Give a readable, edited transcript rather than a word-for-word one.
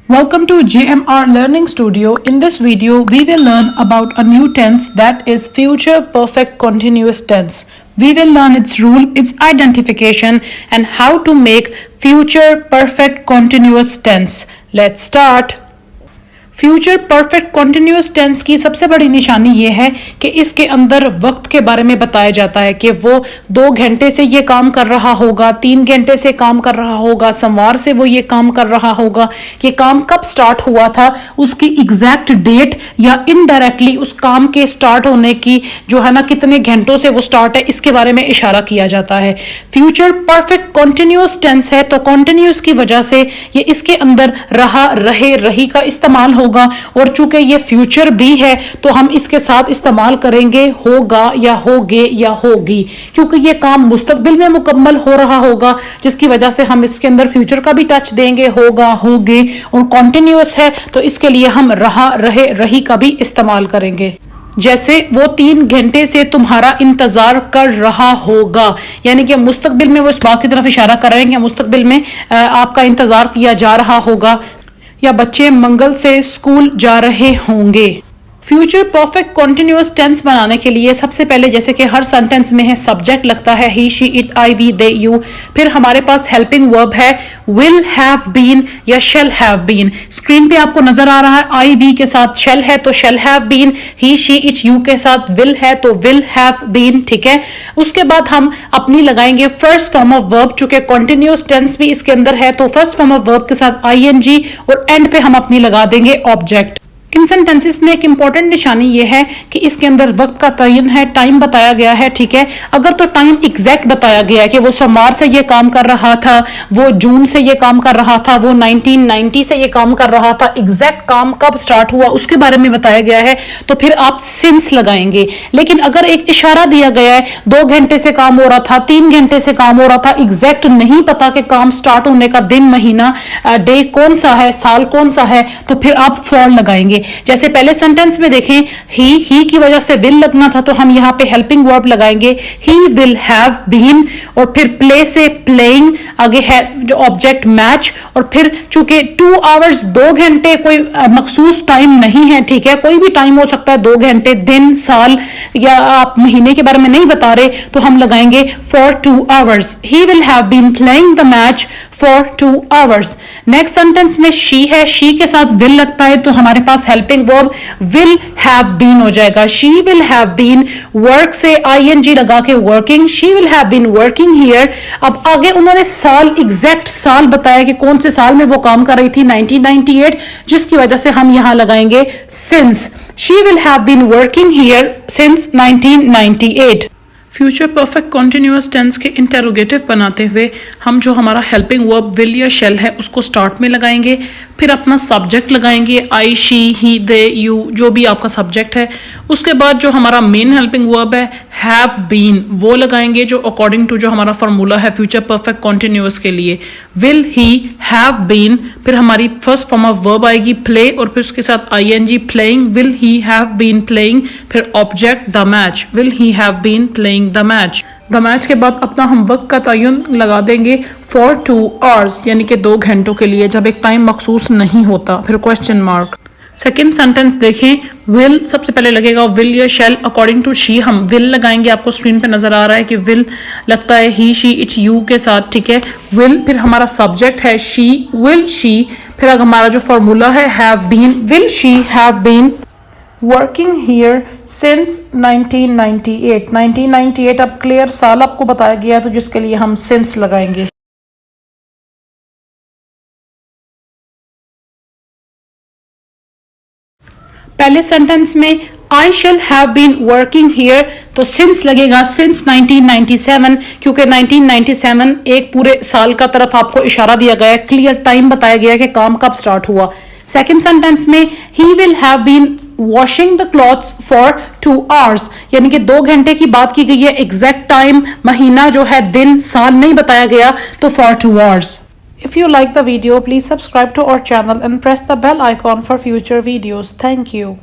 Welcome to JMR Learning Studio. In this video, we will learn about a new tense that is future perfect continuous tense. We will learn its rule, its identification, and how to make future perfect continuous tense. Let's start. Future perfect continuous tense की सबसे बड़ी निशानी ये है कि इसके अंदर वक्त के बारे में बताया जाता है कि वो 2 घंटे से ये काम कर रहा होगा, 3 घंटे से काम कर रहा होगा, सोमवार से वो ये काम कर रहा होगा, ये काम कब स्टार्ट हुआ था, उसकी एग्जैक्ट डेट या इनडायरेक्टली उस काम के स्टार्ट होने की जो है ना कितने घंटों से वो स्टार्ट है, इसके बारे में इशारा किया जाता है। फ्यूचर परफेक्ट कॉन्टिन्यूस टेंस है तो कॉन्टिन्यूस की वजह से ये इसके अंदर रहा, रहे, रही का इस्तेमाल होगा और चूंकि ये फ्यूचर भी है तो हम इसके साथ इस्तेमाल करेंगे होगा या होगे या होगी, क्योंकि ये काम मुस्तकबिल में मुकम्मल हो रहा होगा, जिसकी वजह से हम इसके अंदर फ्यूचर का भी टच देंगे, होगा, होगे, और कॉन्टिन्यूअस है तो इसके लिए हम रहा, रहे, रही का भी इस्तेमाल करेंगे। जैसे वो 3 घंटे से तुम्हारा इंतजार कर रहा होगा, यानी कि मुस्तकबिल में वो इस बात की तरफ इशारा कर रहे हैं कि मुस्तकबिल में आपका इंतजार किया जा रहा होगा, या बच्चे मंगल से स्कूल जा रहे होंगे। फ्यूचर परफेक्ट कॉन्टिन्यूअस टेंस बनाने के लिए सबसे पहले जैसे कि हर सेंटेंस में है सब्जेक्ट लगता है he, she, it, I, we, they, you. फिर हमारे पास हेल्पिंग वर्ब है विल हैव बीन या शेल हैव बीन। स्क्रीन पे आपको नजर आ रहा है आई वी के साथ शेल है तो shall have been, he, she, it, you के साथ विल है तो विल हैव बीन। ठीक है, उसके बाद हम अपनी लगाएंगे फर्स्ट फॉर्म ऑफ वर्ब, चूंकि कॉन्टिन्यूअस टेंस भी इसके अंदर है तो फर्स्ट फॉर्म ऑफ वर्ब के साथ आईएनजी और एंड पे हम अपनी लगा देंगे ऑब्जेक्ट। इन सेंटेंसेस में एक इंपॉर्टेंट निशानी यह है कि इसके अंदर वक्त का तयन है, टाइम बताया गया है। ठीक है, अगर तो टाइम एग्जैक्ट बताया गया है कि वो सोमवार से ये काम कर रहा था, वो जून से ये काम कर रहा था, वो 1990 से ये काम कर रहा था, एग्जैक्ट काम कब स्टार्ट हुआ उसके बारे में बताया गया है तो फिर आप सिंस लगाएंगे। लेकिन अगर एक इशारा दिया गया है 2 घंटे से काम हो रहा था, 3 घंटे से काम हो रहा था, एग्जैक्ट नहीं पता कि काम स्टार्ट होने का दिन, महीना, डे कौन सा है, साल कौन सा है, तो फिर आप फॉर लगाएंगे। जैसे पहले सेंटेंस में देखें ही की वजह से विल लगना था तो हम यहां पे हेल्पिंग वर्ब लगाएंगे ही विल हैव बीन, और फिर प्ले से प्लेइंग, आगे है जो ऑब्जेक्ट मैच, और फिर चूंकि 2 आवर्स 2 घंटे कोई मखसूस टाइम नहीं है। ठीक है, कोई भी टाइम हो सकता है, 2 घंटे, दिन, साल या आप महीने के बारे में नहीं बता रहे तो हम लगाएंगे for 2 hours. He will have been playing the match for 2 hours. Next sentence में शी है, शी के साथ विल लगता है तो हमारे पास helping verb will have been हो जाएगा। She will have been, work से आईएनजी लगा के working, she will have been working here. अब आगे उन्होंने साल, एग्जैक्ट साल बताया कि कौन से साल में वो काम कर रही थी, 1998, जिसकी वजह से हम यहां लगाएंगे since. She will have been working here since 1998। Future perfect continuous tense के इंटेरोगेटिव बनाते हुए हम जो हमारा हेल्पिंग वर्ब विल या शेल है उसको स्टार्ट में लगाएंगे, फिर अपना सब्जेक्ट लगाएंगे आई, शी, ही, दे, यू, जो भी आपका सब्जेक्ट है। उसके बाद जो हमारा मेन हेल्पिंग वर्ब है हैव बीन वो लगाएंगे जो अकॉर्डिंग टू जो हमारा फार्मूला है फ्यूचर परफेक्ट कॉन्टिन्यूअस के लिए विल ही हैव बीन। फिर हमारी फर्स्ट फॉर्म ऑफ वर्ब आएगी प्ले और फिर उसके साथ ING playing, will he have been playing. फिर object the match, will he have been playing the match. The match के बाद अपना हम वक्त का तयन लगा देंगे फॉर 2 आवर्स, यानी कि 2 घंटों के लिए जब एक टाइम मखसूस नहीं होता। फिर क्वेश्चन मार्क। सेकेंड सेंटेंस देखें, विल सबसे पहले लगेगा विल या शेल, अकॉर्डिंग टू शी हम विल लगाएंगे। आपको स्क्रीन पे नजर आ रहा है कि विल लगता है ही, शी, इट, यू के साथ। ठीक है, विल, फिर हमारा सब्जेक्ट है शी, विल शी, फिर हमारा जो फॉर्मूला है have been, will she have been working here since 1998। 1998 अब क्लियर साल आपको बताया गया तो जिसके लिए हम सिंस लगाएंगे। पहले सेंटेंस में I shall have been working here तो सिंस लगेगा सिंस 1997, क्योंकि 1997 एक पूरे साल का तरफ आपको इशारा दिया गया है, क्लियर टाइम बताया गया है कि काम कब स्टार्ट हुआ। सेकेंड सेंटेंस में he will have been washing the clothes for 2 hours, यानी कि 2 घंटे की बात की गई है, एग्जैक्ट टाइम, महीना जो है, दिन, साल नहीं बताया गया तो for 2 hours. If you like the video, please subscribe to our channel and press the bell icon for future videos. Thank you.